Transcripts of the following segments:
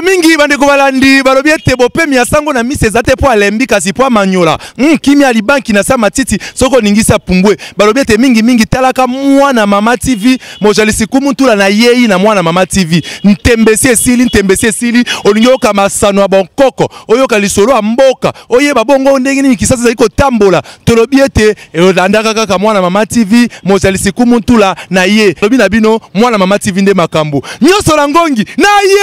mingi bande ko balandi balobi ete bopemi ya sango na mise zate po alembi kasi po manyola kimi ali banki na sa matiti soko ningisa pumbwe balobi ete mingi talaka mwana mama TV mojalisi kumutula na yei na mwana mama TV ntembesi esili olinyoka masano bonkoko oyoka lisolo amboka oyeba bongo ndenge nini kisasa ziko tambola tolobi ete elandaka kaka mwana mama TV mojalisi kumutula na ye lobi na bino mwana mama TV nde makambo nyoso la ngongi na ye.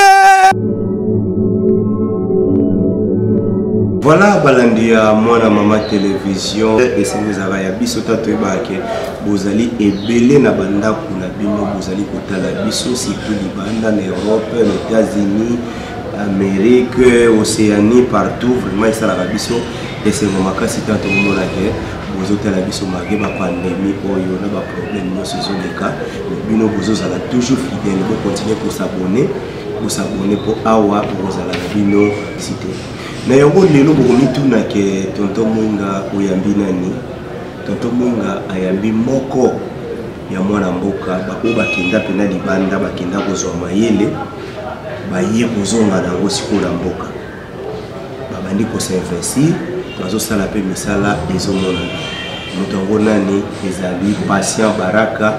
Voilà balandia mwana mama télévision et c'est vous avez biso tato ebake bozali ebele na banda kuna bino bozali kotala biso surtout libanda na Europe, les États-Unis, Amérique, Océanie partout vraiment ça la biso et c'est vraiment kasi tato mona ke bozotala biso mage ba pandémie oyo na ba problème no saison de cas bino bozozala toujours fidèle bo continuer pour s'abonner pour awa bozala bino cité na yango lelo bokomituna ke tonton Mwinga oyambi nani tonton Mwinga ayambi moko ya mwana mboka bako bakenda pena libanda bakenda kozwa mayele baye kozonga nango sikola mboka babandi kosinvestir bazosala pe misala ezomona motongo nani ezali patient baraka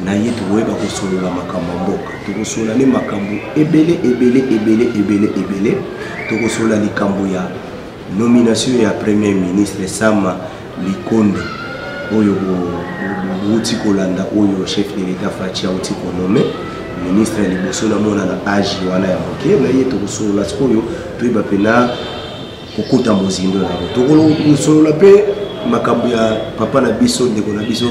na ye toyeba kosolola makambo mboka tokosola ne makambo ebele tokosola likambo ya nomination ya premier ministre Sama Likonde oyo uti kolanda oyo chef de l'état Fatia uti konome ministre ya liboso na mona na age wana ya moke na ye tokosola sikoyo toyeba pena kokota mozindo na tokosolola pe makambo ya papa na biso ndeko na biso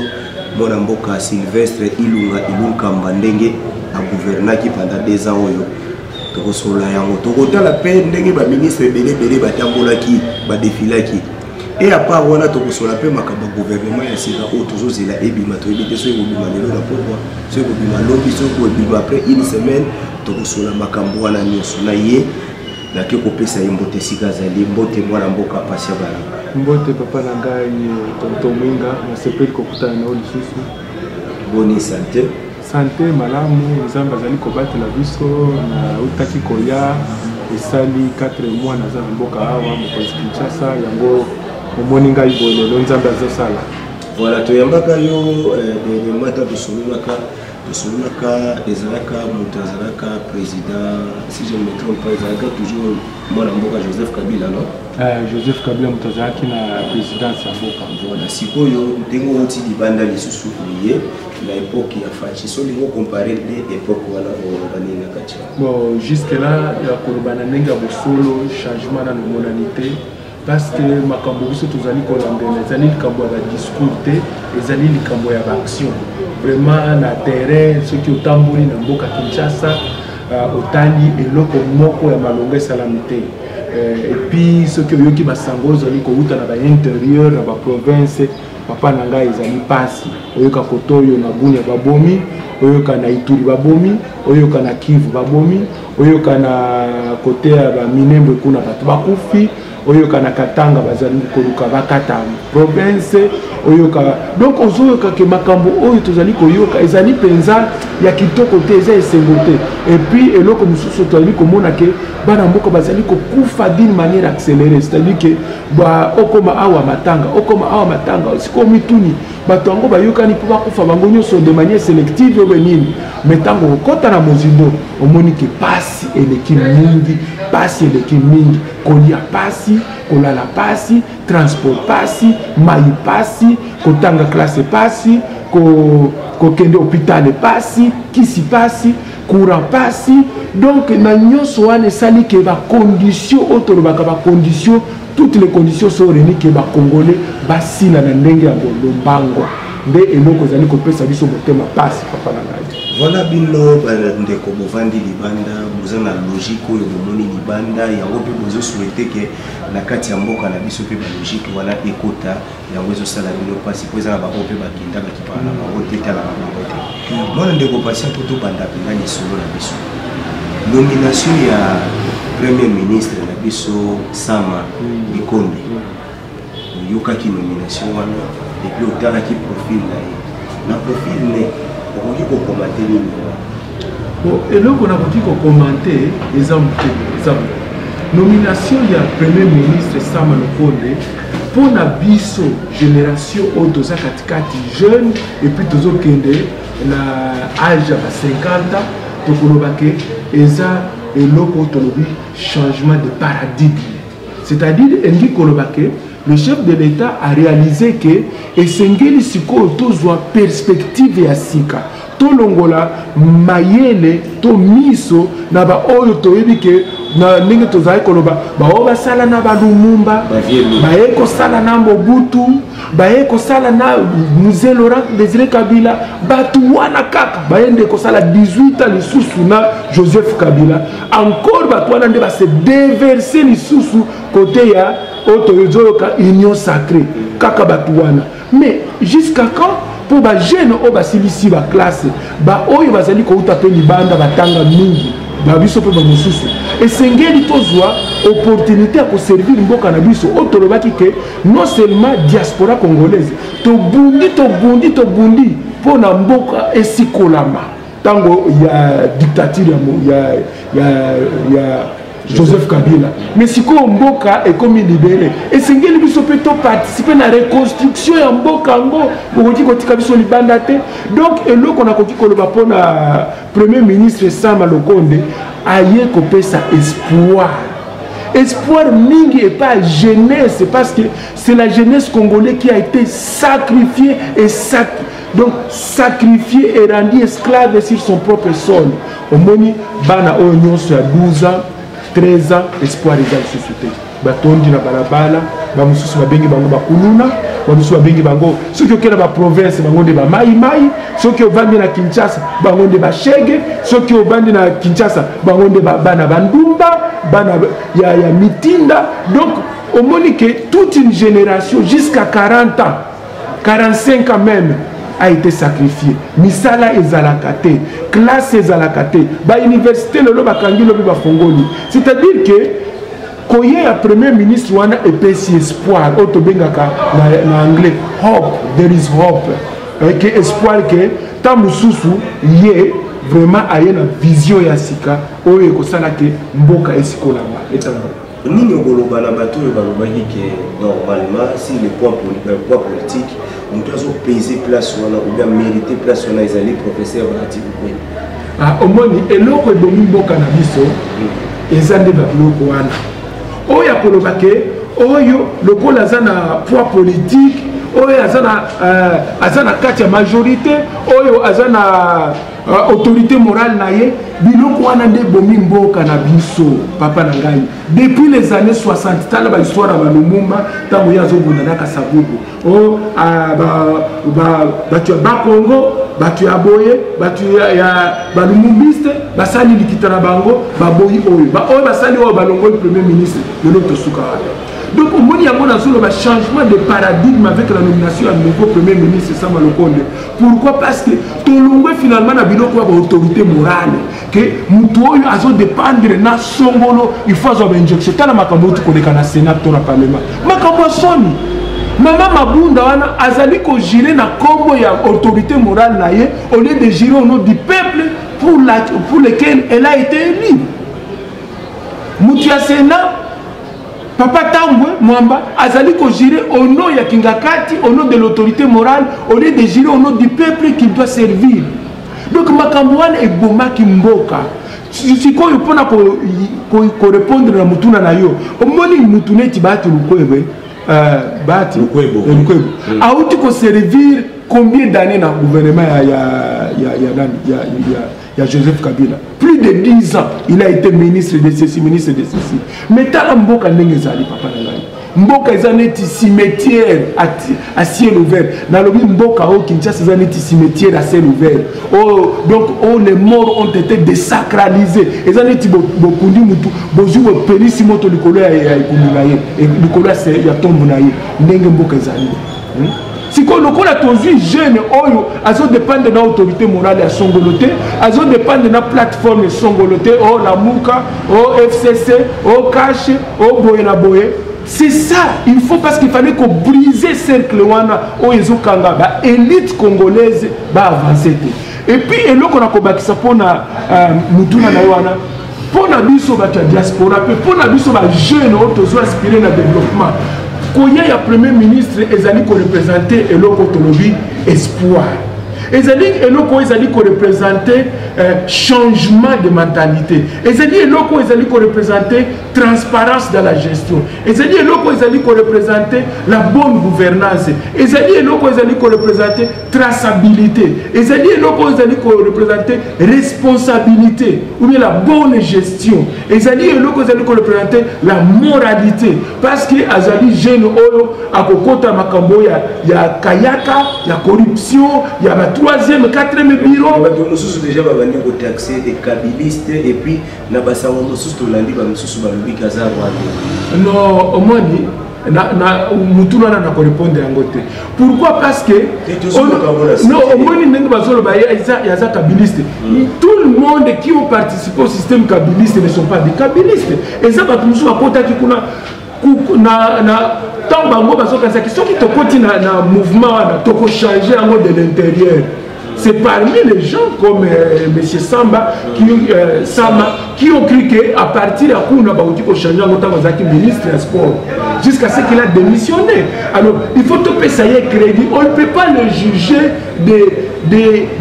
mwana mboka Sylvestre Ilunga ndenge a gouvernaki pendant 2 ans oyo tokosola yango tokotala pe ndenge ba ministre belé batambolaki ba défilaki et à part wana tokosola pe makambo gouvernement ya sika o tozozela ebima to ebite so ebima lelo na pourquoi so ebima lobi so ko ebima après une semaine tokosola makambo wana nyonso na ye na ke kopesa yimbote sika zali mbote mwana mboka Pasia Baraka mbote papa na ngai tonton Mwinga na sepeli kokutana na lisusu boni santé malamu nzamba zali kobatela biso na utaki koya esali 4 mois na za mboka awa mokonzi Kinshasa yango omoni ngai bolelo nzamba azosala voilà toyambaka yo de mata tosololaka ezalaka moto azalaka président si je ne me trompe pas ezalaka toujours mwana mboka Joseph Kabila non Joseph Kabila moto azalaki na présidence ya mboka voilà sikoyo ndenge oti libanda lisusu lié la époque ya Fachi so lingo comparer les époques wana obanina katia bon jusque là ya kolobana ndenge ya bosolo changement na monalité parce que makambo biso tozali kolambela ezali likambo ya discours te ezali likambo ya action vraiment na terrain ce qui otamboli na mboka Kinshasa otali eloko moko ya malonga esalami te et puis ce qui oyoki basango ozali kouta na ba intérieur na ba province papa na ngai ezali pasi oyoka kotoyo na Bunia babomi oyoka na Ituri babomi oyoka na Kivu babomi oyoka na kote ya ba Minembwe kuna bato bakufi oyoka na Katanga bazali koluka bakata province oyoka donc ozoyoka ke makambo oyo tozali koyoka ezali penza ya kitoko te eza esengo te et puis eloko mususu tozali komona ke bana mboka bazali kokufa d'une manière accélérée c'est-à-dire que ba okoma awa matanga siko mituni bato yango bayokani po bakufa bango nyonso de manière sélective obe nini metango okota na mozindo omoni ke pasi eleki mingi kolia pasi kolala pasi transport pasi mai pasi kotanga classe pasi kokende hôpital pasi kisi pasi courant pasi donc na nyonso wana esali ke ba condition otolobaka ba condition toutes les conditions sont réunies que ba congolais basila na ndenge ya bolombango nde eloko zali kopesa biso motema pasi papa na ngai voilà bino ndeko bovandi libanda boza na logique oyo bomoni libanda yango pe bozo souhaiter que na kati ya mboka na biso pe ba logique wana ekota yango ezosala bino pasi po eza na bango pe bakenda bakipana na bango te tala na bango te mwana ndeko patient po tobanda penga lisolo na biso nomination ya premier ministre na biso Sama Likonde oyokaki nomination wana et puis otalaki profil na ye na profil ne okoki kokomate nini Et là, on a commenté les nomination du Premier ministre Sama Lukonde pour la biso génération autosa katikati jeune et puis tous au kende l'âge à 50 ans donc on va que eza et l'autonomie changement de paradigme, c'est-à-dire le chef de l'État a réalisé que esengeli siko tozwa perspective ya sika to longola mayele to miso na ba oyo toyebi ke na ndenge tozali koloba bao basala na balumumba baye kosala na Mobutu baye kosala na Mzee Laurent Désiré Kabila batu wana kaka baende kosala 18 ans lisusu na Joseph Kabila encore batu wana nde ba se déverser lisusu côté ya autoyozoka union sacrée kaka batu wana. Mais jusqu'à quand pour ba jeune o basilisi ba classe ba oyo bazali ko utape libanda batanga mingi ba biso pe ba mususu esengeli tozwa opportunité à servir mboka na biso otolobaki ke non seulement diaspora congolaise to bundi pour na mboka esikolama tango ya dictature ya Joseph Kabila, mais si on mboka est comme libéré et c'est ngeli biso peut participer à la reconstruction ya mboka ngo bokoti kotika biso libanda te. Donc eloko na koki koloba pona premier ministre Sama Lukonde aye ko pesa espoir mingi et pas jeunesse parce que c'est la jeunesse congolaise qui a été sacrifiée et donc sacrifiée et rendue esclave sur son propre sol. Au moni bana oyo sur 12 ans 13 ans, espoir égal société. Batondi na balabala, ba mususu babengi bango bakuluna, ba mususu babengi bango soki okela ba province bango de ba mai, soki obandi na Kinshasa bango de ba shege, soki obandi na Kinshasa bango de ba bana bandumba, bana ya mitinda. Donc au monique toute une génération jusqu'à 40 ans, 45 ans même a été sacrifié. Misala ezalakate, classe ezalakate, ba université lolo bakangi lobi ba fongoli. C'est-à-dire que koye ya premier ministre wana epesi espoir auto bengaka na anglais hope, there is hope. Que espoir que ta mususu ye vraiment aye na vision ya sika oyo ekosala ke mboka esikolama etango. Nini okoloba na bato oyo balobaki ke normalement si le poids politique on doit peser place wana ou bien mériter place wana ezali professeur Bahati Lukwebo. Ah omoni eloko ebomi mboka na biso ezande ba biloko wana oyo akoloba ke oyo lokola azana poids politique oyo azana kati ya majorité oyo azana autorité morale na ye biloko wana nde bomi mboka na biso papa na ngai depuis les années 60 tala ba histoire ba Lumumba tango ya zobunda na Kasavubu o batu ya Bakongo batu ya Boye batu ya balumumbiste basali likita na bango baboyi oyo basali oyo balongo le premier ministre de l'autre suka. Donc au moins il y a un changement de paradigme avec la nomination du nouveau premier ministre Sama Lukonde. Pourquoi? Parce que tout le monde finalement n'a pas d'autorité morale. Que Moutoyo a dépendre na Songolo, il faut avoir une injection. T'as la makambo tu connais qu'un Sénat ton parlement. Makambo soni. Maman Mabunda wana azali ko gérer na combo ya autorité morale na ye au lieu de gérer au nom du peuple pour lequel elle a été élue. Moutia Sénat Papa Tambwe Mwamba azali ko gérer au nom ya Kingakati, au nom de l'autorité morale, au lieu de gérer au nom du peuple qui doit servir. Donc Makambouane et Boma Kimboka. Si quoi il peut répondre à Mutuna Nayo, au moni Mutune Tibati Lukwebo, Bati Lukwebo. A où tu peux servir combien d'années dans le gouvernement il y a Joseph Kabila. Plus de 10 ans, il a été ministre de ceci, ministre de ceci. Mais t'as un mboka n'engezali papa nangai. Mboka ezaneti cimetière à ciel ouvert. Dans le mboka au Kinshasa ezaneti cimetière à ciel ouvert. Oh, donc les morts ont été désacralisés. Ezaneti bokundi mutu bozu pelisi moto likolo ya ikumuna ye. Likolo ya tombe na ye. Ndenge mboka ezali. Si on a tous jeunes, ils dépendent de l'autorité morale à Songoloté, ils dépendent de la plateforme Songoloté, la Mouka, FCC, Cash, Boyena Boye. C'est ça, il faut parce qu'il fallait qu'on brise le cercle, l'élite congolaise va avancer. et puis eloko na kobakisa pona mutuna na wana pona biso ba diaspora pe pona biso ba jeune otozo aspirer na développement koya ya premier ministre ezali ko représenter eloko tolobi espoir ezali eloko ezali ko représenter changement de mentalité ezali eloko ezali ko représenter transparence dans la gestion ezali eloko ezali ko représenter la bonne gouvernance ezali eloko ezali ko représenter traçabilité ezali eloko ezali ko représenter responsabilité ou bien la bonne gestion ezali eloko ezali ko représenter la moralité parce que azali jeune oyo akokota makambo ya kayaka ya corruption ya ba troisième quatrième bureau nous sommes déjà bavandi ko taxer des kabilistes et puis na basango mosusu tolandi ba mosusu ba lobi kaza rwanda non au moins na mutuna na ko répondre yango te pourquoi parce que non au moins ndenge bazolo ba ya za kabiliste tout le monde qui ont participé au système kabiliste ne sont pas des kabilistes et ça ba musu akota ki kuna na tant bango bazokanisa ki soki tokoti na mouvement wana toko changer yango de l'intérieur. C'est parmi les gens comme M. Samba qui ont cru qu'à partir de là, on a changé en ministre des Sports jusqu'à ce qu'il a démissionné. Alors, il faut te payer crédit. On ne peut pas le juger de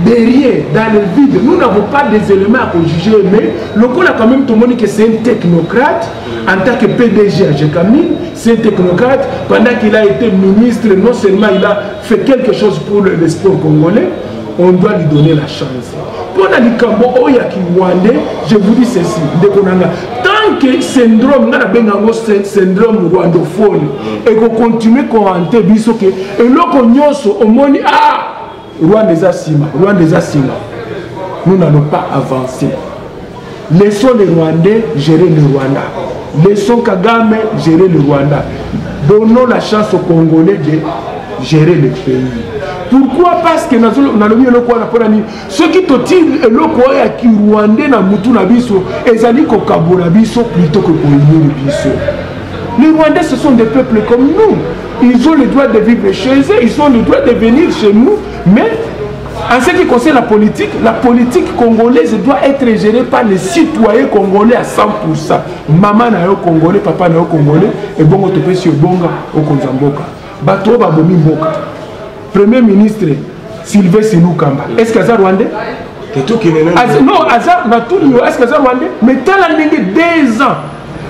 rien dans le vide. Nous n'avons pas des éléments à juger, mais le coup a quand même tout le monde que c'est un technocrate en tant que PDG à Jekamine. C'est un technocrate. Pendant qu'il a été ministre, non seulement il a fait quelque chose pour le sport congolais, on doit lui donner la chance. Pour la Likambo Oyaki Rwandais, je vous dis ceci, tant que syndrome, syndrome rwandophone, et qu'on continue à commenter, et l'on nyonso au moni Rwanda Sima, nous n'allons pas avancer. Laissons les Rwandais gérer le Rwanda. Laissons Kagame gérer le Rwanda. Donnons la chance aux Congolais de gérer le pays. Pourquoi? Parce que ceux qui te tirent le Koya qui Rwandais na mutu na biso ezali ko kabula biso plutôt que pour biso. Les Rwandais ce sont des peuples comme nous. Ils ont le droit de vivre chez eux, ils ont le droit de venir chez nous, mais en ce qui concerne la politique congolaise doit être gérée par les citoyens congolais à 100%. Maman na yo congolais, papa na yo congolais, et bongo to pesi bonga au Konzamboka. Bato ba bomi mboka. Premier ministre Sylvestre Lukamba. Est-ce que c'est Rwandais? Non, est-ce que c'est Rwandais? Mais tant la ligne 2 ans,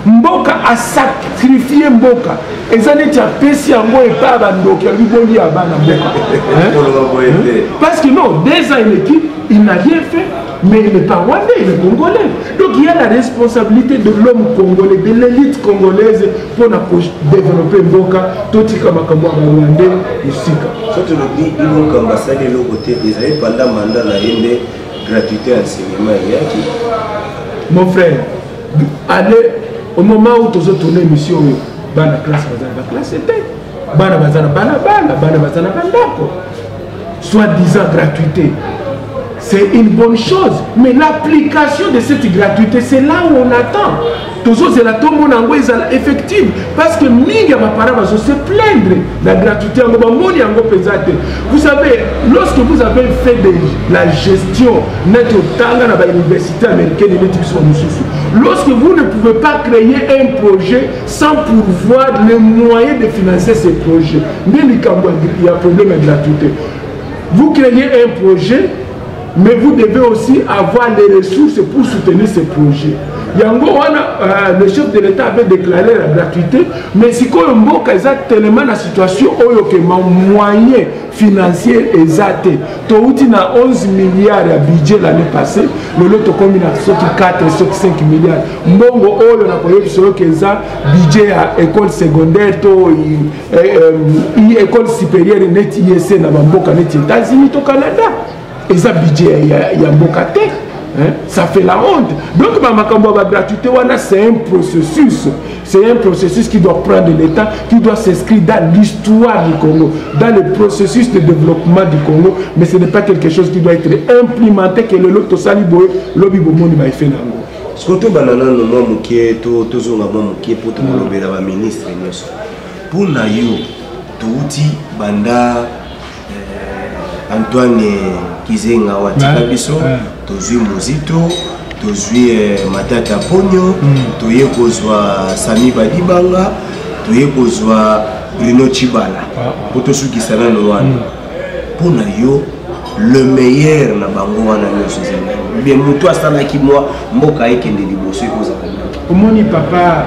Mboka a sacrifié Mboka. Et ça n'est pas péché en moi et pas Bandoki. Parce que non, 2 ans une équipe, il n'a rien fait. Mais il n'est pas rwandais, il est congolais. Donc il y a la responsabilité de l'homme congolais, de l'élite congolaise pour développer Mboka, Totika Makambo Rwandais, Musika. Si tu le dis, il faut qu'ambassade de l'autre côté, ils avaient pendant mandat la gratuité enseignement. Mon frère, allez, au moment où tu as tourné mission, la classe c'était. Soit-disant gratuité. C'est une bonne chose, mais l'application de cette gratuité, c'est là où on attend. Toujours c'est la tombe effective, parce que Miga va se plaindre de la gratuité. Vous savez, lorsque vous avez fait de la gestion dans l'université américaine, lorsque vous ne pouvez pas créer un projet sans pouvoir les moyens de financer ces projets, il y a un problème de gratuité. Vous créez un projet, mais vous devez aussi avoir les ressources pour soutenir ce projet. Yango le chef de l'État avait déclaré la gratuité, mais si Mboka est tellement la situation où les moyens financiers exacts, il y a 11 milliards de budget l'année passée, le lot combien 4 et 5 milliards. Mbongo oyo na koyo kisoro keza budget à école secondaire école supérieure net ISC na Mboka net États-Unis au Canada. Et ça budget il y a Mboka. Ça fait la honte. Donc, la gratuité, c'est un processus. C'est un processus qui doit prendre l'État, qui doit s'inscrire dans l'histoire du Congo, dans le processus de développement du Congo. Mais ce n'est pas quelque chose qui doit être implémenté, que le lot saliboé, lobby bomoni va faire nango. Ce que tu as dit, pour te ministre, pour Nayo, tu banda Antoine Kizenga watika biso tozwi Muzito tozwi Matata Ponyo toye kozwa Sami Badibanga toye kozwa Bruno Chibala poto sukisana no wana pona yo le meilleur na bango wana nyonso zana bien mutu asala ki moi mboka ekende liboso ekozaka omoni papa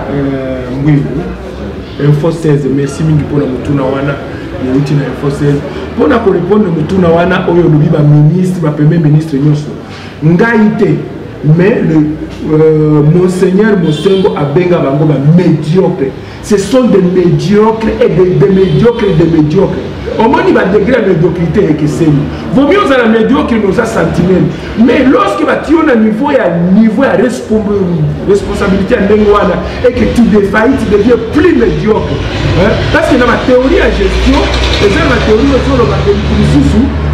Mbwimbu Info 16 merci mingi pona mutuna wana yeuti na Info 16 pona ko répondre mutuna wana oyo lobi ba ministre ba premier ministre nyonso ngai te mais le monseigneur Mosengo abenga bango ba médiocre. Ce sont des médiocres et des médiocres et des médiocres. Au moins, il va degré de médiocrité et que c'est. Vaut mieux dans la médiocre que nos sentiments. Mais lorsque tu as un niveau à responsabilité à Nengoana et que tu défaillis, tu deviens plus médiocre. Hein? Parce que dans ma théorie à gestion, et dans ma théorie sur le matériel,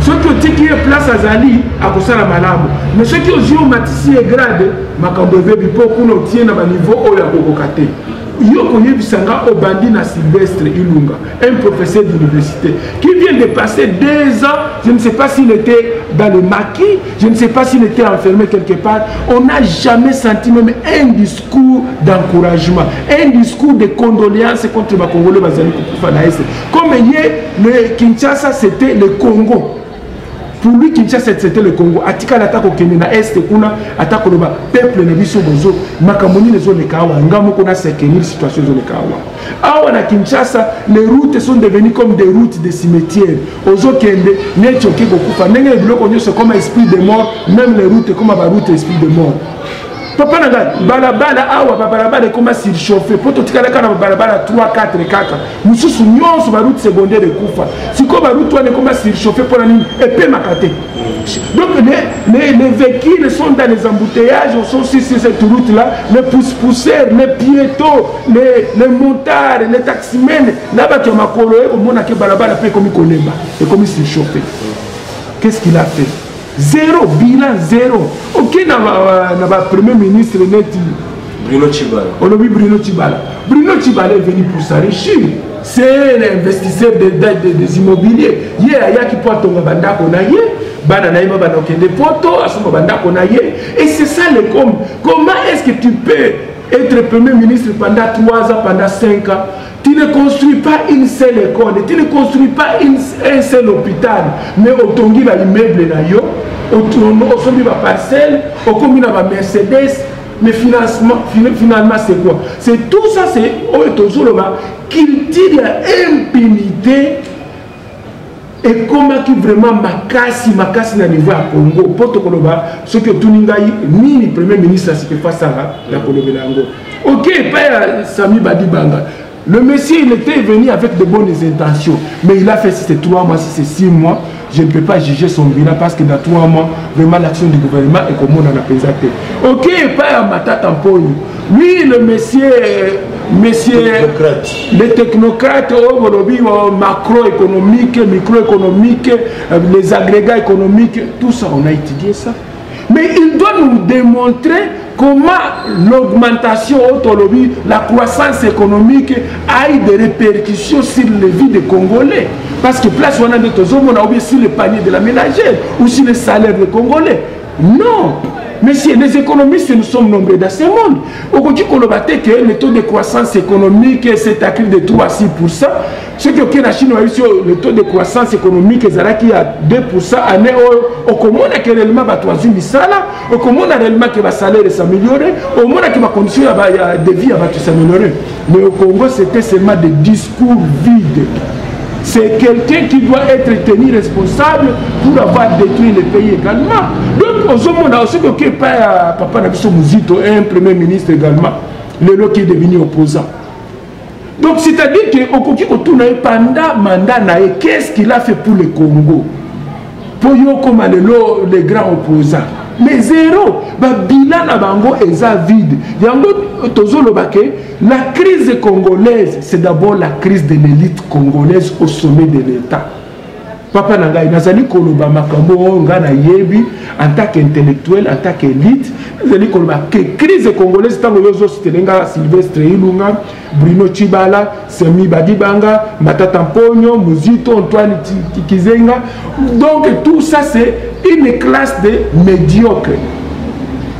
ceux qui ont place à Zali, à Kosala Malamu. Mais ceux qui ont géomatisé et grade, Makambebe, beaucoup n'ont tient à niveau où il y a Kokokate. Yoko Yebisanga Obandi na Sylvestre Ilunga, un professeur d'université qui vient de passer 2 ans, je ne sais pas s'il était dans le maquis, je ne sais pas s'il était enfermé quelque part. On n'a jamais senti même un discours d'encouragement, un discours de condoléances contre les Congolais Bazali Koufanaïs. Comme le Kinshasa c'était le Congo. Pour lui, Kinshasa, c'était le Congo. Atika l'attaque au Kenya, na Est, kuna attaque au peuple, na biso bozo, makamoni les zones kawa, ngamo kuna sekeni situation zone kawa. Awa na Kinshasa, les routes sont devenues comme des routes de cimetières. Ozo kende, necho kiko kufa, nenge biloko nyo c'est comme esprit de mort, même les routes comme ba route esprit de mort. Papa nanga balabala awa balabala comment surchauffer poto tikala kana balabala 3 4 kaka mususu nyonso ba route secondaire kufa siko ba route wana comment surchauffer pour la ligne et pe makate. Donc les véhicules sont dans les embouteillages, sont sur cette route là, les pousseurs, les piétons, les motards, les taximens là-bas qui ont makolo et on a que balabala pe comme kolemba et comme surchauffer. Qu'est-ce qu'il a fait? Zéro, bilan zéro. Ok, n'a premier ministre net Bruno Chibala. Bruno Chibala. Bruno Chibala est venu pour s'enrichir. C'est l'investisseur des immobiliers. Il y a qui porte ton banda konaye, bananaïma banokende poto, asuma banda konaye. Et c'est ça le com. Comment est-ce que tu peux être premier ministre pendant 3 ans, pendant 5 ans? Tu ne construis pas une seule école, tu ne construis pas un seul hôpital, mais au tongi va immeuble na yo, au sombi va parcelle, au combina va Mercedes, mais finalement c'est quoi? C'est tout ça, c'est qu'il tire impunité et comment qui vraiment makasi na niveau à Congo, poto koloba, ce que tout n'ingaï ni le premier ministre ce qui fait ça la Colombie. Ok, pas Sami Badibanga. Le monsieur, il était venu avec de bonnes intentions, mais il a fait si c'est 3 mois, si c'est 6 mois, je ne peux pas juger son bilan parce que dans 3 mois, vraiment l'action du gouvernement est comme on en a présenté. Ok, pas à Matata Mponyo. Oui, le monsieur les technocrates, macroéconomiques, microéconomiques, les agrégats économiques, tout ça, on a étudié ça. Mais il doit nous démontrer comment l'augmentation, la croissance économique a eu des répercussions sur les vies des Congolais. Parce que place on a des on a oublié sur le panier de la ménagère ou sur le salaire des Congolais. Non. Mais si les économistes, nous sommes nombreux dans ce monde. Aujourd'hui, que le taux de croissance économique s'est accru de 3 à 6%. Ce que la Chine a eu sur le taux de croissance économique, c'est à 2% année. Au commun, que réellement, au commun, réellement, que le salaire s'améliorer. Au moins, que ma condition de vie va s'améliorer. Mais au Congo, c'était seulement des discours vides. C'est quelqu'un qui doit être tenu responsable pour avoir détruit le pays également. Donc, on a aussi que Papa Nabiso Muzito, un premier ministre également, le lot qui est devenu opposant. Donc, c'est-à-dire que pendant mandat, qu'est-ce qu'il a fait pour le Congo? Pour yo comme les grands opposants. Mais zéro, bilan à Bango est vide. La crise congolaise, c'est d'abord la crise de l'élite congolaise au sommet de l'État. Papa Nangai, Nazali Koloba Makambo, Ngana Yebi, en tant qu'intellectuel, en tant qu'élite, que crise congolaise tant que Telenga, Sylvestre Ilunga, Bruno Chibala, Semi Badibanga, Matata Mpogno, Muzito, Antoine Kizenga. Donc tout ça c'est une classe de médiocres.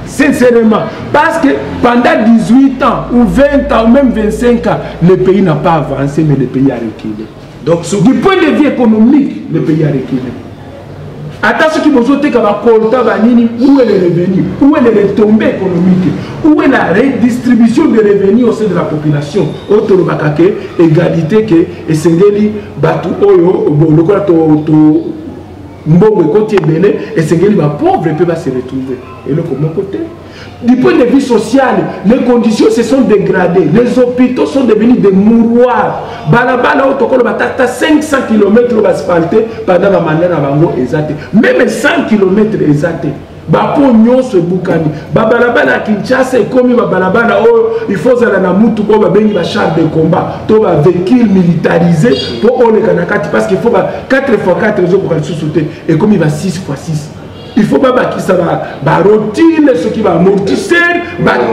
Sincèrement, parce que pendant 18 ans ou 20 ans ou même 25 ans, le pays n'a pas avancé, mais le pays a reculé. Donc du point de vue économique, le pays a reculé. Attention qui vous ôtez comme où est le revenu, où est les retombées économiques, où est la redistribution des revenus au sein de la population. Autre égalité que et Sengeli Batu Oyo, le Mbongo côté belé et Sengeli va pauvre peut se retrouver. Et le comment côté. Du point de vue social, les conditions se sont dégradées. Les hôpitaux sont devenus des mouroirs. Balabala autocollo batata 500 km asphaltés pendant la manière avant exacte. Même 100 km exacte. Bapo nyonso bukani. Balabala Kinshasa est comme balabala il faut aller na mutu ko ba bengi ba char de combat, to ba véhicule militarisé pour on les kanakati parce qu'il faut 4x4 réseau pour sous-souter et comme il va 6x6. Il faut pas que ça va routine, ce qui va amortisseur,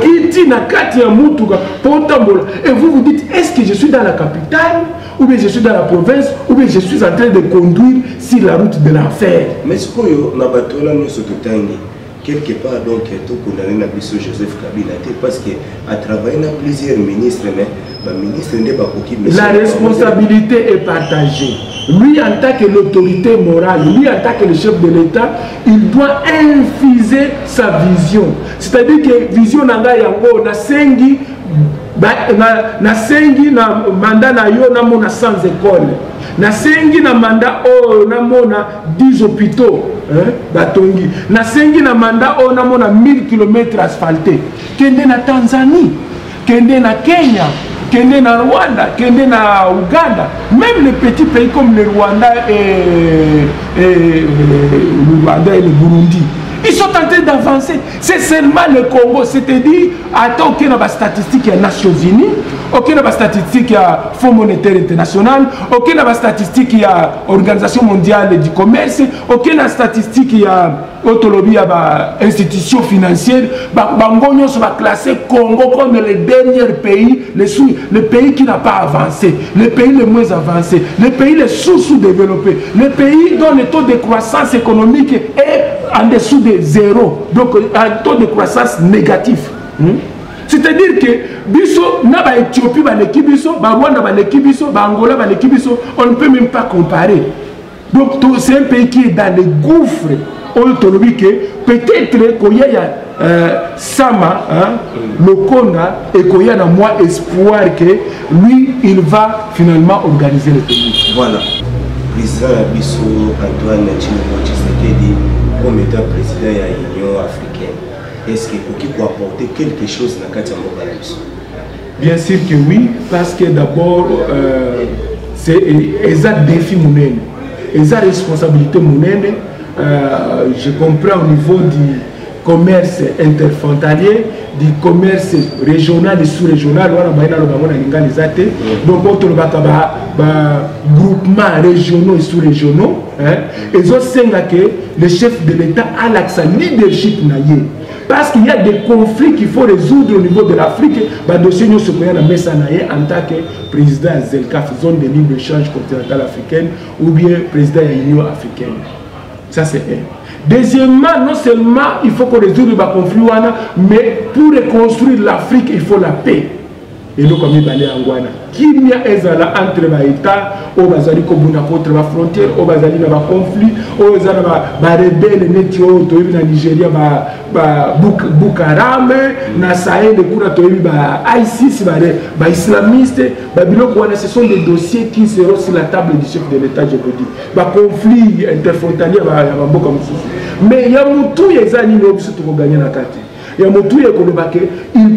kiti na kati ya mutuka pour tambola. Et vous vous dites, est-ce que je suis dans la capitale, ou bien je suis dans la province, ou bien je suis en train de conduire sur la route de l'enfer. Mais ce qu'on a batola nous sur quelque part donc tout condamné à Joseph Kabila parce que à travailler dans plusieurs ministres mais ministre n'est pas la responsabilité est partagée. Lui en tant que l'autorité morale, lui en tant que le chef de l'État, il doit infuser sa vision. C'est-à-dire que vision nanga yango na sengi na sengi na mandat na yo na mona sans école. Na sengi na mandat o na mona 10 hôpitaux. Batongi. Na sengi na mandat o na mona 1000 km asphaltés. Kende na Tanzanie, kende na Kenya, kende na Rwanda, kende na Ouganda, même les petits pays comme le Rwanda et le Burundi. Ils sont en train d'avancer. C'est seulement le Congo. C'est-à-dire, attends, aucune statistique à Nations Unies, aucune statistique à Fonds monétaire international, aucune statistique à Organisation mondiale du commerce, aucune statistique à autolobie à institutions financières. Bangonio va classer Congo comme le dernier pays, le pays qui n'a pas avancé, le pays le moins avancé, le pays le sous-développé, le pays dont le taux de croissance économique est en dessous de zéro, donc un taux de croissance négatif. C'est-à-dire que biso na ba Éthiopie ba l'équibiso, ba Rwanda ba l'équibiso, ba Angola ba l'équibiso, on ne peut même pas comparer. Donc c'est un pays qui est dans les gouffres. Peut-être qu'il y a Sama, le Konda, et qu'il y a moi espoir que lui, il va finalement organiser le pays. Voilà. Président Abisso Antoine Tshisekedi, comme étant président de l'Union africaine, est-ce qu'il peut apporter quelque chose dans le cadre de Abisso? Bien sûr que oui, parce que d'abord, c'est un défi monnaie, une responsabilité monnaie. Je comprends au niveau du commerce interfrontalier, du commerce régional et sous-régional. Donc, on a groupements régionaux et sous-régionaux. Et autres, que le chef de l'État a l'accès leadership. Parce qu'il y a des conflits qu'il faut résoudre au niveau de l'Afrique. En tant que président ZELCAF, zone de libre-échange continentale africaine, ou bien président de l'Union africaine. Ça c'est un. Deuxièmement, non seulement il faut qu'on résolve le conflit, mais pour reconstruire l'Afrique, il faut la paix. Et nous, comme il va aller en Guana, qui n'y a entre les États, au Bazali, comme contre la frontière, au Bazali, dans le conflit, au Bazali, dans les rebelles, dans Nigeria, Boko Haram, dans Sahel, dans ISIS, dans islamistes, ce sont des dossiers qui seront sur la table du chef de l'État, je vous dis. Le conflit interfrontalier, mais il y a tout les gens qui ont gagné la carte. Il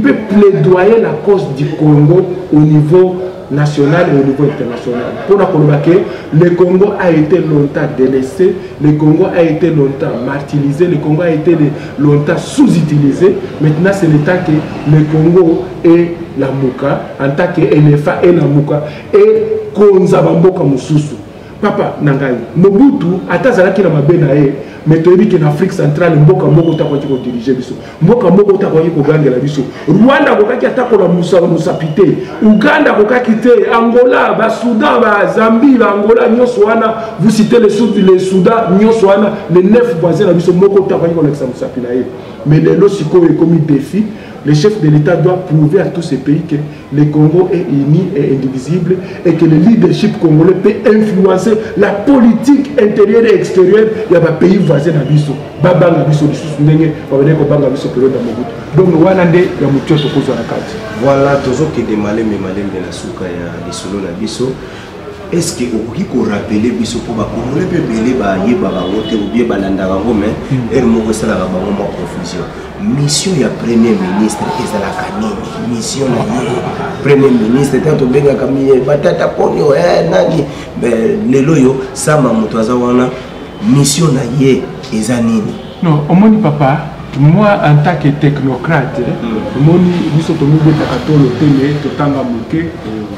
peut plaidoyer la cause du Congo au niveau national et au niveau international. Pour le Congo a été longtemps délaissé, le Congo a été longtemps martyrisé, le Congo a été longtemps sous-utilisé. Maintenant, c'est le temps que le Congo et la Mouka, en tant que NFA et la Mouka, et Konzabamboka Moussousou. papa nangai Mobutu atazalaki na mabena mais toyebi que en Afrique centrale mboka moko ta ko diriger biso mboka moko ta ko gangela biso Rwanda ko kaki atako la musapite Uganda ko kaki te Angola ba Soudan ba Zambie ba Angola nyonso wana vous citez le Soudan nyonso wana les 9 voisins la biso moko ta ko musapina mais les losiko est comme défi. Le chef de l'État doit prouver à tous ces pays que le Congo est uni et indivisible et que le leadership congolais peut influencer la politique intérieure et extérieure de pays voisins. Donc, voilà, toujours que des malins mais malins de la souka ya lisolo na biso. Est-ce que vous pouvez rappeler biso pour ba Congolais peut belé ba yeba ba wote ou bien balanda ba ngome et mo resala ba ngoma confusion. Mission ya premier ministre ezalaka nini? Mission na premier ministre tanto benga kamiye batata ponyo nani lelo yo sama mutu azawana mission na ye eza nini? Non, omoni papa, moi en tant que technocrate, omoni biso to mubeta katolo tele to tanga muke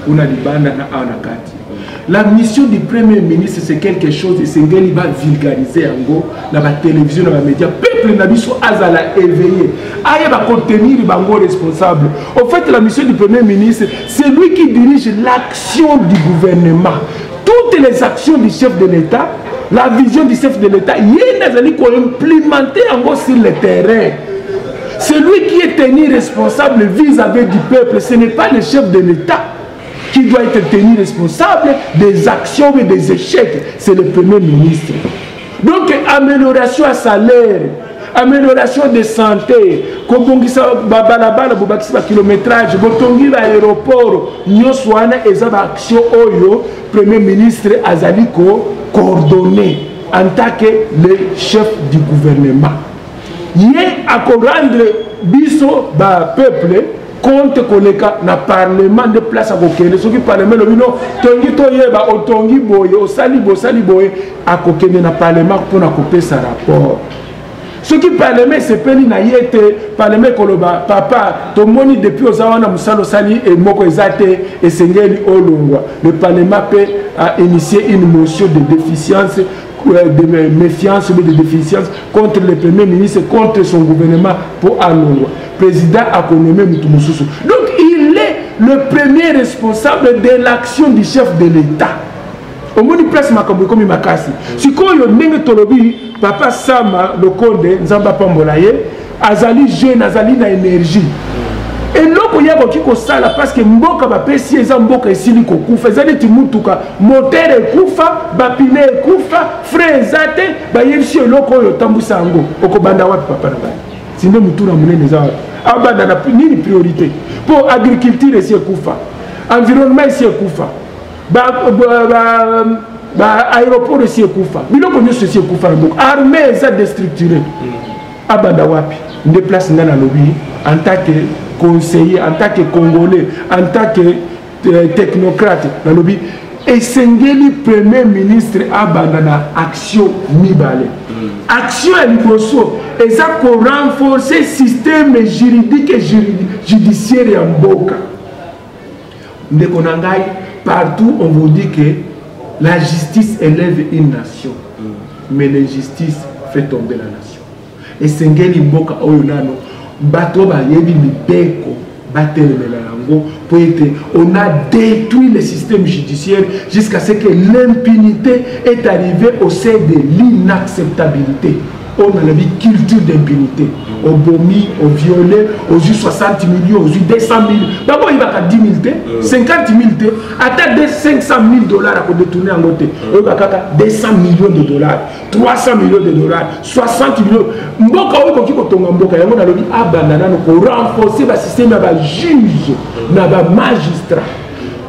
una libanda na anakati. La mission du Premier ministre, c'est quelque chose, c'est qu'il va vulgariser en gros, dans la télévision, dans les médias. Le peuple n'a pas à éveiller. Il va contenir les bangos responsables. En fait, la mission du Premier ministre, c'est lui qui dirige l'action du gouvernement. Toutes les actions du chef de l'État, la vision du chef de l'État, il y a des qu'on implémenter en gros sur le terrain. C'est lui qui est tenu responsable vis-à-vis du peuple. Ce n'est pas le chef de l'État qui doit être tenu responsable des actions et des échecs, c'est le Premier ministre. Donc, amélioration à salaire, amélioration de santé, kilométrage, aéroport, action oyo, Premier ministre Azaliko coordonné en tant que le chef du gouvernement. Il y a rendre biso peuple compte koleka na parlement de place à kokende soki parlement lobino tongi toyeba otongi boye osali boye a kokende na parlement pour na kopesa rapport soki parlement sepeli na yete parlement koloba papa tomoni depuis ozawana musalo sali et moko ezate esengeli olongwa le parlement peut initier une motion de déficience de méfiance ou de déficience contre le Premier ministre, contre son gouvernement pour Alongo. Président a connommé Moutoumoussou. Donc il est le premier responsable de l'action du chef de l'État. Au moins il place Makambo comme Makasi. Si quand il y a Tolobi, papa Sama, le Konde, Nzamba Pambolaye, Azali jeune, Azali na énergie. Et loko yako kiko sala parce que mboka ba pesi eza mboka esili ko kufa ezali timutuka moteur ekufa bapine ekufa frein ezate ba yebisi loko yo tambusa ngo okobanda wapi papa na bana sinde mutuna munene za abanda na nini priorité pour agriculture esi ekufa environnement esi ekufa ba aéroport esi ekufa biloko nyoso esi ekufa na mboka armée eza déstructurée abanda wapi nde place ngana lobi en tant que conseiller, en tant que Congolais, en tant que technocrate, et Sengeli Premier ministre abandonne action Mibale. Action à l'Iboso, et ça pour renforcer le système juridique et judiciaire en Boka. Partout, on vous dit que la justice élève une nation, mais l'injustice fait tomber la nation. Et Sengeli Mboka Oyonano, on a détruit le système judiciaire jusqu'à ce que l'impunité est arrivée au sein de l'inacceptabilité. On a la vie culture d'impunité. Au bomi, au violet, aux 60 millions, aux 200 000. D'abord, il va à 10 000, 50 000, atteindre 500 000 $, à détourner en côté. Il va à 200 millions de dollars, 300 millions de dollars, 60 millions. Mboka, on va mboka, on a dit, pour renforcer le système de juge, de magistrat.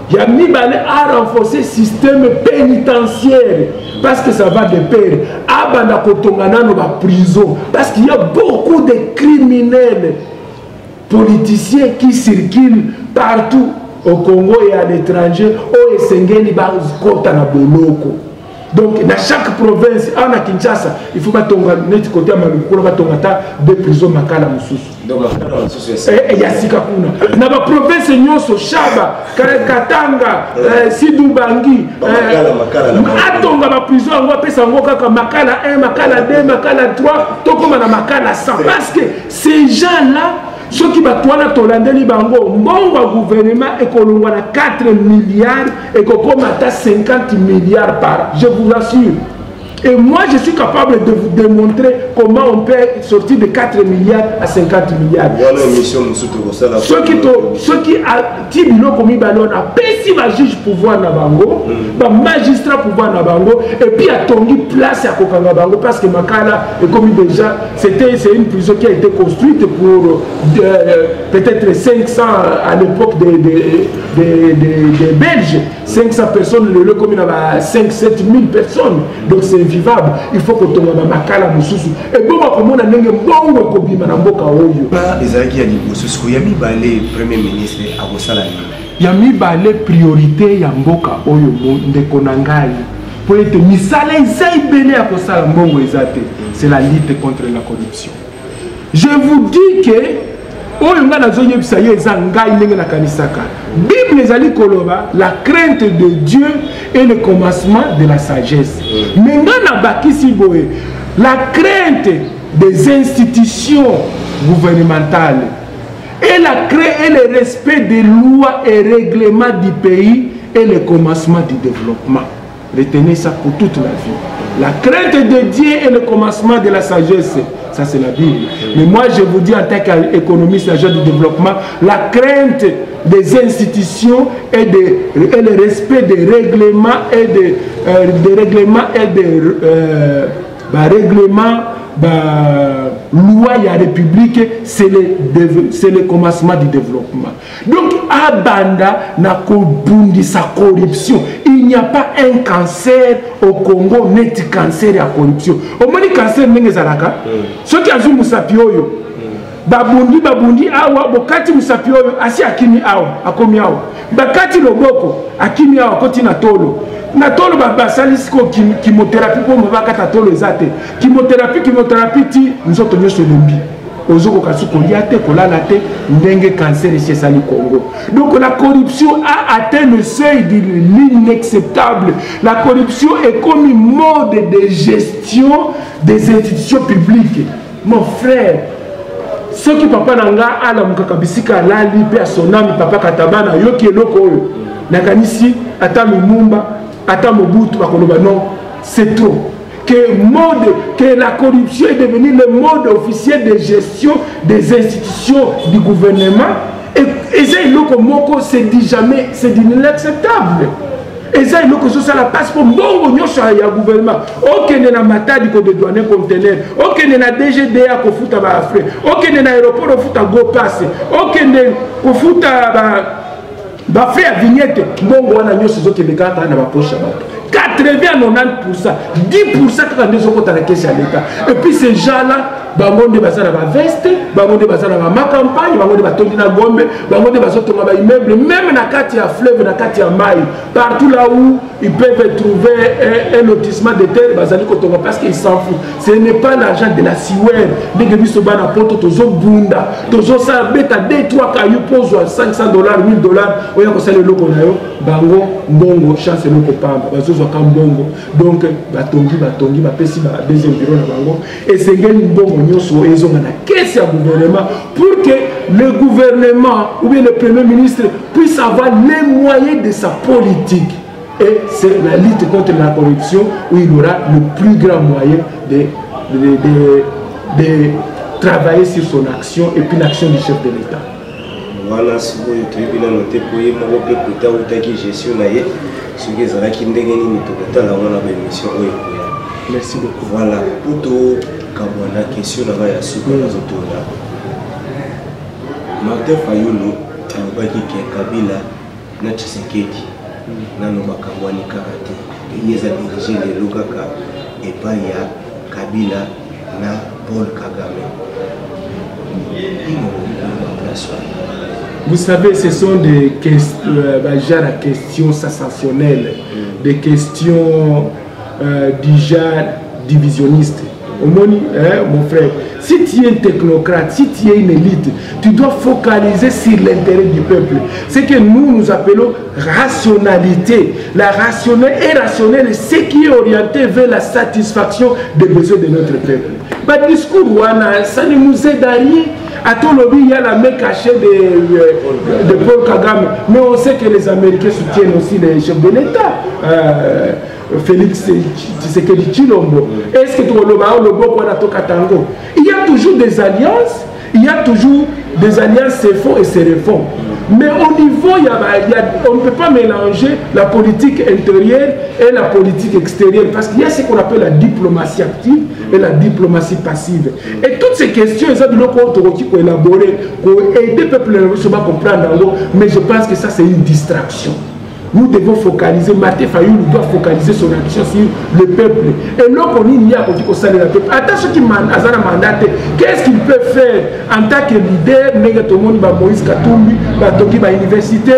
Yamibale a renforcé le système pénitentiaire parce que ça va de pair. Abana Kotongana dans la prison parce qu'il y a beaucoup de criminels politiciens qui circulent partout au Congo et à l'étranger. Au Esengeli Kota na Boloko. Donc, dans chaque province, en Kinshasa, il faut que notre côté à Malukula, deux prisons Makala Moussous. Donc, Makala Moussous, il y a Sikakuna. Dans la province, Nyonso, Chaba, Katanga, Sidoubangi, Atonga, ma prison, on va passer en Makala 1, Makala 2, Makala 3, tout comme à Makala 100. Parce que ces gens-là, ceux qui battent Tolandeli Bango, mon gouvernement est qu'on a 4 milliards et qu'on a 50 milliards par an. Je vous assure. Et moi, je suis capable de vous démontrer comment on peut sortir de 4 milliards à 50 milliards. Voilà une mission de ceux qui a Tibilo comme Ballon a péci ma juge pouvoir na bango, ma magistrat pouvoir na bango, et puis a tongi place à Kokanga bango parce que Makala est comme déjà, c'est une prison qui a été construite pour peut-être 500 à l'époque des Belges, 500 personnes, le comme il y a 5-7 000 personnes, donc c'est vivable. Il faut que tu aies Makala Moussous. Et bon, comme on a dit, bon, comme on a dit, Yami Balé, Premier ministre, à Bossalani. Yami Balé, priorité, Yamboka, Oyo, Ndekonangai. Pour être misale, Zaibele à Bossalani, c'est la lutte contre la corruption. Je vous dis que, Oyo, nga na zonye bisaye, Zangai, Nenge na Kanisaka. Bible les ali koloba, la crainte de Dieu est le commencement de la sagesse. Mais nga na bakisi boye, la crainte des institutions gouvernementales et le respect des lois et règlements du pays est le commencement du développement. Retenez ça pour toute la vie. La crainte de Dieu est le commencement de la sagesse. Ça, c'est la Bible. Mais moi, je vous dis en tant qu'économiste, agent du développement, la crainte des institutions et le respect des règlements et des règlements loi et la République, c'est le commencement du développement. Donc, à Banda, n'a qu'au sa corruption. Il n'y a pas un cancer au Congo, net cancer et la corruption. Au moins, le cancer, ceux qui ont vu Moussapioyo, babundi awa bokati Moussapioyo, asi akimi awa, akomi awa. Bakati loboko, akimi awa, koti na tolo. Na tolo basali ko chimiothérapie pour me bakata tolo ezate. Chimiothérapie ti nzoto nyoso lombi. Ozoko kasuko liate kolala te ndenge cancer chez Sali Congo. Donc la corruption a atteint le seuil de l'inacceptable. La corruption est comme un mode de gestion des institutions publiques. Mon frère, ceux qui papa nanga ala mukakabisika lali pe sonami papa katabana yoki eloko oyo. Nakanisi ata lumumba ata mobutu bakoloba non, c'est trop. Que la corruption est devenue le mode officiel de gestion des institutions du gouvernement. Et ça, c'est dit jamais, c'est inacceptable. Et ça, ça la passe pour bon le gouvernement. Aucun n'a matadi de douane conteneur. Aucun n'a DGDA ko futa ba Afrique. Aucun n'a aéroport ko futa go passe. Aucun n'a ko futa ba fait à vignette. Bon wana nyoso zote bekata na ba poche ba. 80 à 90%, 10% quand nous sommes à la caisse à l'État. Et puis ces gens-là, bangonde basana ba veste, bangonde basana ba campagne, bangonde batondi na gombe, bangonde basoto ba immeuble, même na kati ya fleuve, na kati ya mai, partout là où ils peuvent trouver un lotissement de terre, bazali kotonga parce qu'ils s'en foutent. Ce n'est pas l'argent de la siwer, de gebiso bana poto tozo bunda, tozo sa beta 2-3 cailloux pose $500, $1000, oya ko sale loko na yo, bango mbongo chance loko pamba, bazo ka mbongo. Donc batongi bapesi ba deuxième bureau na bango et c'est ngeli mbongo nyoso ezonga na caisse ya gouvernement pour que le gouvernement ou bien le premier ministre puisse avoir les moyens de sa politique. Et c'est la lutte contre la corruption où il aura le plus grand moyen de travailler sur son action et puis l'action du chef de l'État. Voilà, si vous avez noté pour y avoir gestion, ce qui est merci beaucoup. Voilà, pour tout, quand on a question, on va y assurer les autres. Martin Fayulu, on va dire que Kabila, notre Tshisekedi, nano bakangwani karate. Il y a dirigé les Lugaka et pas il y a Kabila na Paul Kagame. Vous savez, ce sont des questions sensationnelles, des questions déjà divisionniste. Mon frère, si tu es un technocrate, si tu es une élite, tu dois focaliser sur l'intérêt du peuple. C'est que nous appelons rationalité. La rationnelle, c'est ce qui est orienté vers la satisfaction des besoins de notre peuple. Le discours, ça ne nous aide à rien. À tout lobby, il y a la main cachée de Paul Kagame. Mais on sait que les Américains soutiennent aussi les chefs de l'État. Félix Tshisekedi Tshilombo. Est-ce que tu il y a toujours des alliances, c'est faux et c'est réforme. Mais au niveau, on ne peut pas mélanger la politique intérieure et la politique extérieure parce qu'il y a ce qu'on appelle la diplomatie active et la diplomatie passive. Et toutes ces questions, elles ont élaborer pour aider le peuple à comprendre, mais je pense que ça c'est une distraction. Nous devons focaliser, Martin Fayulu doit focaliser son action sur le peuple. Et là, on y a au sein de la peuple. Attention qui a mandaté, qu'est-ce qu'il peut faire en tant que leader, Moïse Katumbi, Toki, l'université,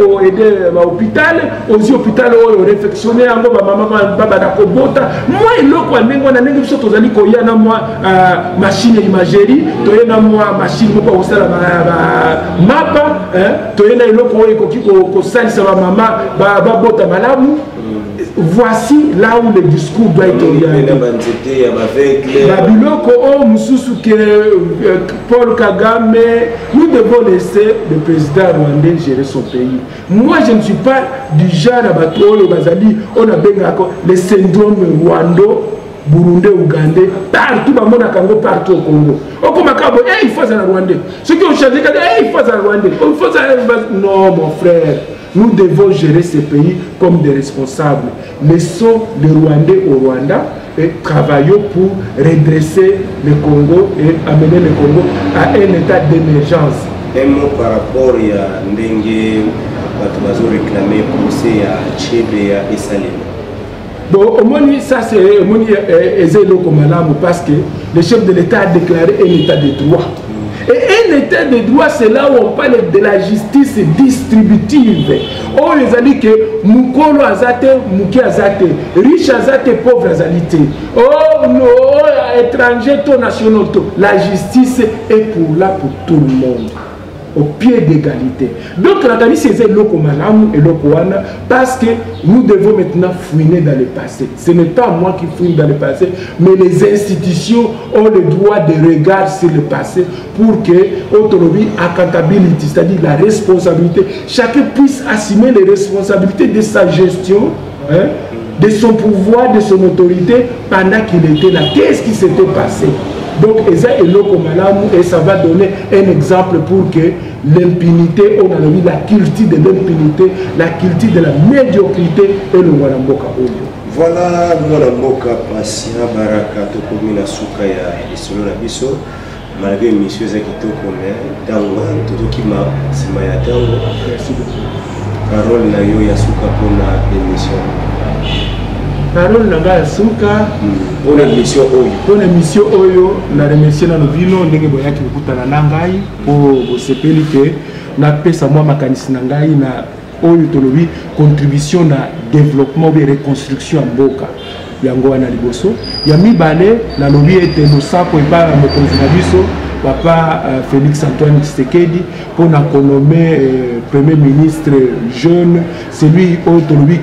pour aider l'hôpital, aussi l'hôpital, réfectionner, maman, moi, il y a machine imagerie, il y a machine mapa, il y a maman, voici là où le discours doit être orienté. Paul Kagame, nous devons laisser le président rwandais gérer son pays. Moi, je ne suis pas du genre on a le syndrome rwando, burundais, ougandais, partout, partout au Congo. Il faut ça rwandais. Ceux qui ont changé, il faut ça rwandais. Non, mon frère. Nous devons gérer ces pays comme des responsables. Laissons les Rwandais au Rwanda et travaillons pour redresser le Congo et amener le Congo à un état d'émergence. Un mot par rapport à Ndenge, Batubazo réclamé procès à Tchebe et Salem. Bon, au moins, ça c'est parce que le chef de l'État a déclaré un état de droit. Et un état de droit, c'est là où on parle de la justice distributive. Oh, ils ont dit que Mukolo azate, Muki azate, riche azate, pauvre azate. Oh, non, étranger, tout national, tout. La justice est pour tout le monde. Au pied d'égalité. Donc, la Tami, c'est l'oko malamu et l'oko wana, parce que nous devons maintenant fouiner dans le passé. Ce n'est pas moi qui fouine dans le passé, mais les institutions ont le droit de regarder sur le passé pour que autonomie, accountability, c'est-à-dire la responsabilité, chacun puisse assumer les responsabilités de sa gestion, hein, de son pouvoir, de son autorité pendant qu'il était là. Qu'est-ce qui s'était passé? Donc, et ça va donner un exemple pour que l'impunité, on a mis la culture de l'impunité, la culture de la médiocrité et le Mwanamboka Oyo. Voilà, Mwanamboka patient, Baraka, Tokomina Souka ya Lisolo na biso, malgré monsieur Zakito Kone, Dangwa, Totokima, Simaya Tango. Merci beaucoup. Parole na yo ya Souka pour la émission. Parole nanga suka pour l'émission Oyo na remercier na novino ndenge boyaki kutana na ngai po sepeli ke na pesa moi makanisi na ngai na oyo tolobi contribution na développement et reconstruction en mboka yango wana liboso ya mibale na lobi ete losako eba mokonzi na biso papa Félix Antoine Tshisekedi pour nommer premier ministre jeune, c'est lui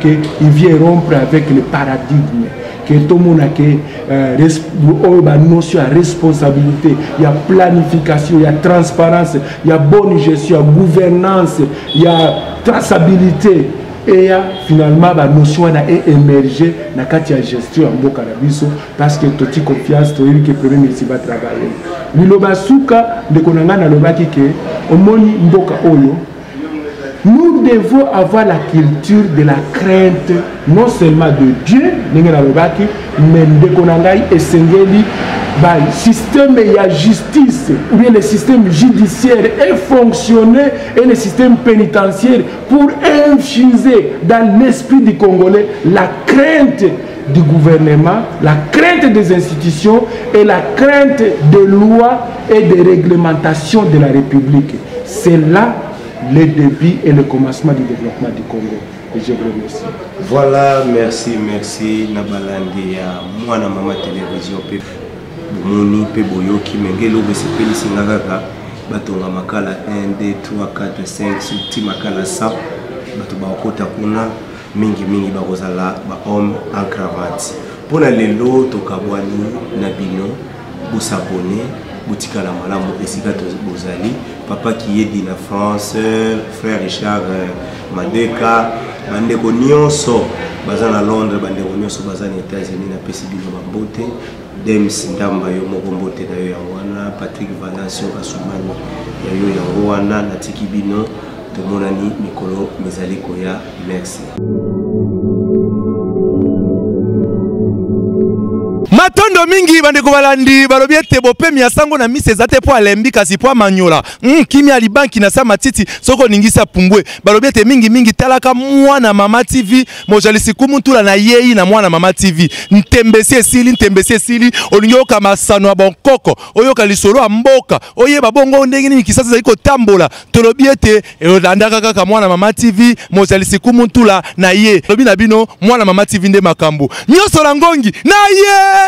qui vient rompre avec le paradigme. Que tout le monde a une notion de responsabilité, il y a planification, il y a transparence, il y a bonne gestion, il y a gouvernance, il y a traçabilité. Et finalement, la notion a émergé dans la gestion en Mboka Rabiso parce que tu as confiance, tu as que le premier ministre va travailler. Nous devons avoir la culture de la crainte, non seulement de Dieu, mais de Konangai et Sengeli. Le système et la justice, ou bien le système judiciaire est fonctionné et le système pénitentiaire pour infuser dans l'esprit du Congolais la crainte du gouvernement, la crainte des institutions et la crainte des lois et des réglementations de la République. C'est là le début et le commencement du développement du Congo. et je vous remercie. Voilà, merci Nabalandi ya Mwana Mama Télévision pe Moni pe Boyoki Mengelo besepeli singaka batonga makala 1 2 3 4 5 suti makala 100 bato bakota kuna mingi bakozala ba homme en cravate. Pona lelo tokabwani na bino busabone butikala malamu esika to bozali papa qui est de la France, frère Richard Madeka bandeko nyonso bazana Londres bandeko nyonso bazana États-Unis na pesi bino mambote Dems Ndamba yo moko mbote na yo ya wana Patrick Valencio Asumani ya yo ya wana na tiki bino tomonani mikolo mezali koya merci. Matondo mingi bandeko balandi balobi ete bope miasango na mise zate po alembi kasi po manyola kimi alibanki na sa matiti soko ningisa pumbwe balobi ete mingi talaka Mwana Mama TV mojalisi kumutula na yeyi na Mwana Mama TV ntembesi esili olingi oka masano ya bonkoko oyoka lisolo ya mboka oyeba bongo ndenge nini kisasa zali kotambola tolobi ete elandaka kaka Mwana Mama TV mojalisi kumutula na ye lobi na bino Mwana Mama TV nde makambo nyoso la ngongi na ye.